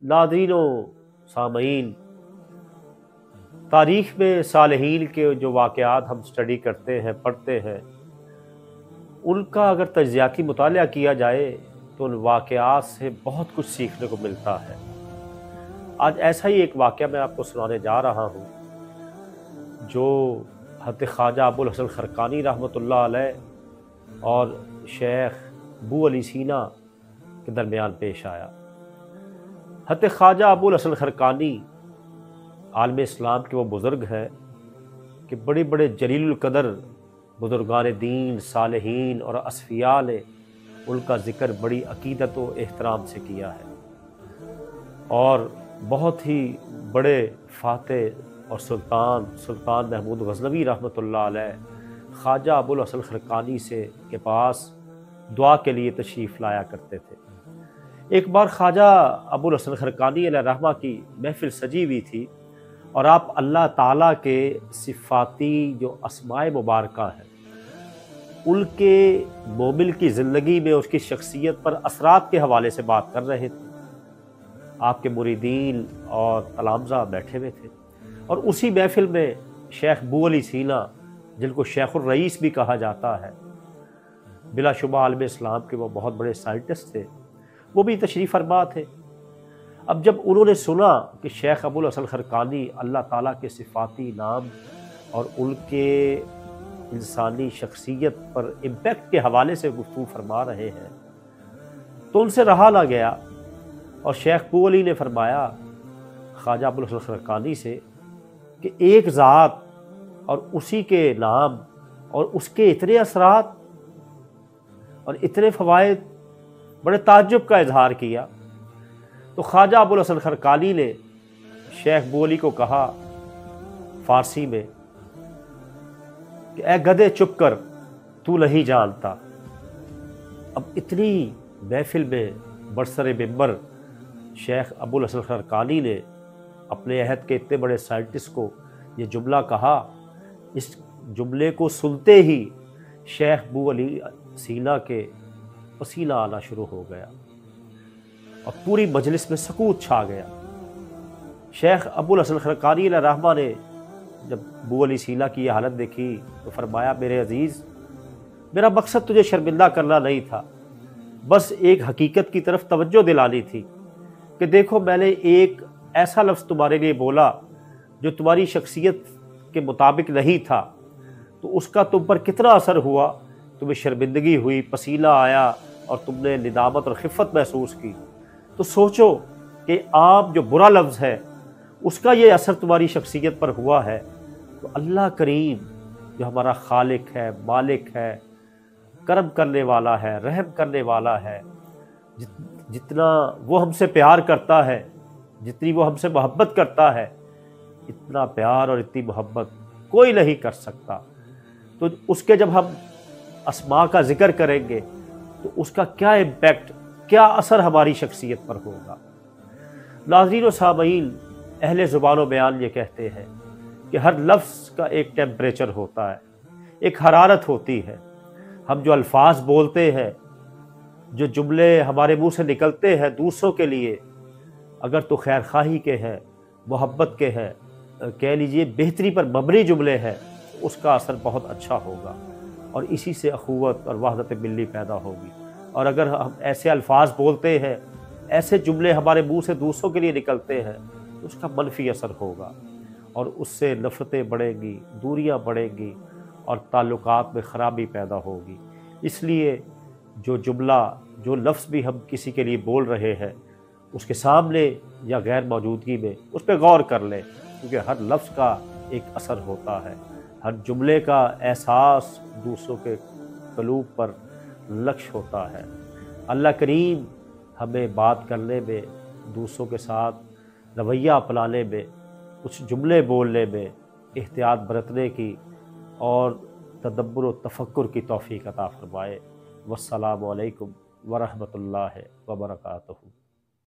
ناظرین و سامعین، تاریخ میں صالحین کے جو واقعات ہم سٹڈی کرتے ہیں، پڑھتے ہیں، ان کا اگر تجزیاتی مطالعہ کیا جائے تو ان واقعات سے بہت کچھ سیکھنے کو ملتا ہے۔ آج ایسا ہی ایک واقعہ میں آپ کو سنانے جا رہا ہوں جو حضرت خواجہ ابو الحسن خرقانی رحمۃ اللہ علیہ اور شیخ ابو علی سینا کے درمیان پیش آیا۔ حضرت خواجہ ابو الحسن خرقانی عالم اسلام کے وہ بزرگ ہیں کہ بڑے بڑے جلیل القدر بزرگان دین، صالحین اور اصفیاء نے ان کا ذکر بڑی عقیدت و احترام سے کیا ہے، اور بہت ہی بڑے فاتح اور سلطان محمود غزنوی رحمۃ اللہ علیہ خواجہ ابو الحسن خرقانی کے پاس دعا کے لیے تشریف لایا کرتے تھے۔ ایک بار خواجہ ابو الحسن خرقانی علیہ رحمہ کی محفل سجی ہوئی تھی، اور آپ اللہ تعالیٰ کے صفاتی جو اسماء مبارکہ ہیں ان کے مومن کی زندگی میں اس کی شخصیت پر اثرات کے حوالے سے بات کر رہے تھے۔ آپ کے مریدین اور تلامذہ بیٹھے ہوئے تھے، اور اسی محفل میں شیخ ابو علی سینا، جن کو شیخ الرئیس بھی کہا جاتا ہے، بلا شبہ عالم اسلام کے وہ بہت بڑے سائنٹسٹ تھے، وہ بھی تشریف فرما تھے۔ اب جب انہوں نے سنا کہ شیخ ابو الحسن خرقانی اللہ تعالیٰ کے صفاتی نام اور ان کے انسانی شخصیت پر امپیکٹ کے حوالے سے گفتگو فرما رہے ہیں تو ان سے رہا نہ گیا، اور شیخ ابو علی نے فرمایا خواجہ ابو الحسن خرقانی سے کہ ایک ذات اور اسی کے نام اور اس کے اتنے اثرات اور اتنے فوائد، بڑے تعجب کا اظہار کیا۔ تو خواجہ ابو الحسن خرقانی نے شیخ ابو علی کو کہا فارسی میں کہ اے گدھے چپ کر، تو نہیں جانتا۔ اب اتنی محفل میں برسر ممبر شیخ ابو الحسن خرقانی نے اپنے عہد کے اتنے بڑے سائنٹسٹ کو یہ جملہ کہا۔ اس جملے کو سنتے ہی شیخ ابو علی سینا کے پسینہ آنا شروع ہو گیا اور پوری مجلس میں سکوت چھا گیا۔ شیخ ابو الحسن خرقانی علیہ رحمہ نے جب ابو علی سینا کی یہ حالت دیکھی تو فرمایا میرے عزیز، میرا مقصد تجھے شرمندہ کرنا نہیں تھا، بس ایک حقیقت کی طرف توجہ دلانی تھی کہ دیکھو میں نے ایک ایسا لفظ تمہارے لیے بولا جو تمہاری شخصیت کے مطابق نہیں تھا، تو اس کا تم پر کتنا اثر ہوا، تمہیں شرمندگی ہوئی، پسینہ آیا اور تم نے ندامت اور خفت محسوس کی۔ تو سوچو کہ عام جو برا لفظ ہے اس کا یہ اثر تمہاری شخصیت پر ہوا ہے، تو اللہ کریم جو ہمارا خالق ہے، مالک ہے، کرم کرنے والا ہے، رحم کرنے والا ہے، جتنا وہ ہم سے پیار کرتا ہے، جتنی وہ ہم سے محبت کرتا ہے، اتنا پیار اور اتنی محبت کوئی نہیں کر سکتا۔ تو اس کے جب ہم اسماء کا ذکر کریں گے تو اس کا کیا امپیکٹ، کیا اثر ہماری شخصیت پر ہوگا۔ ناظرین و سامعین، اہل زبان و بیان یہ کہتے ہیں کہ ہر لفظ کا ایک ٹیمپریچر ہوتا ہے، ایک حرارت ہوتی ہے۔ ہم جو الفاظ بولتے ہیں، جو جملے ہمارے منہ سے نکلتے ہیں دوسروں کے لیے، اگر تو خیر خواہی کے ہیں، محبت کے ہیں، کہہ لیجئے بہتری پر مبنی جملے ہیں، اس کا اثر بہت اچھا ہوگا، اور اسی سے اخوت اور وحدت ملی پیدا ہوگی۔ اور اگر ہم ایسے الفاظ بولتے ہیں، ایسے جملے ہمارے منہ سے دوسروں کے لیے نکلتے ہیں، تو اس کا منفی اثر ہوگا، اور اس سے نفرتیں بڑھیں گی، دوریاں بڑھیں گی، اور تعلقات میں خرابی پیدا ہوگی۔ اس لیے جو جملہ، جو لفظ بھی ہم کسی کے لیے بول رہے ہیں، اس کے سامنے یا غیر موجودگی میں اس پہ غور کر لیں، کیونکہ ہر لفظ کا ایک اثر ہوتا ہے، ہر جملے کا احساس دوسروں کے قلوب پر لکش ہوتا ہے۔ اللہ کریم ہمیں بات کرنے میں، دوسروں کے ساتھ رویہ اپنانے میں، کچھ جملے بولنے میں احتیاط برتنے کی اور تدبر و تفکر کی توفیق عطا فرمائے۔ والسلام علیکم ورحمۃ اللہ وبرکاتہ۔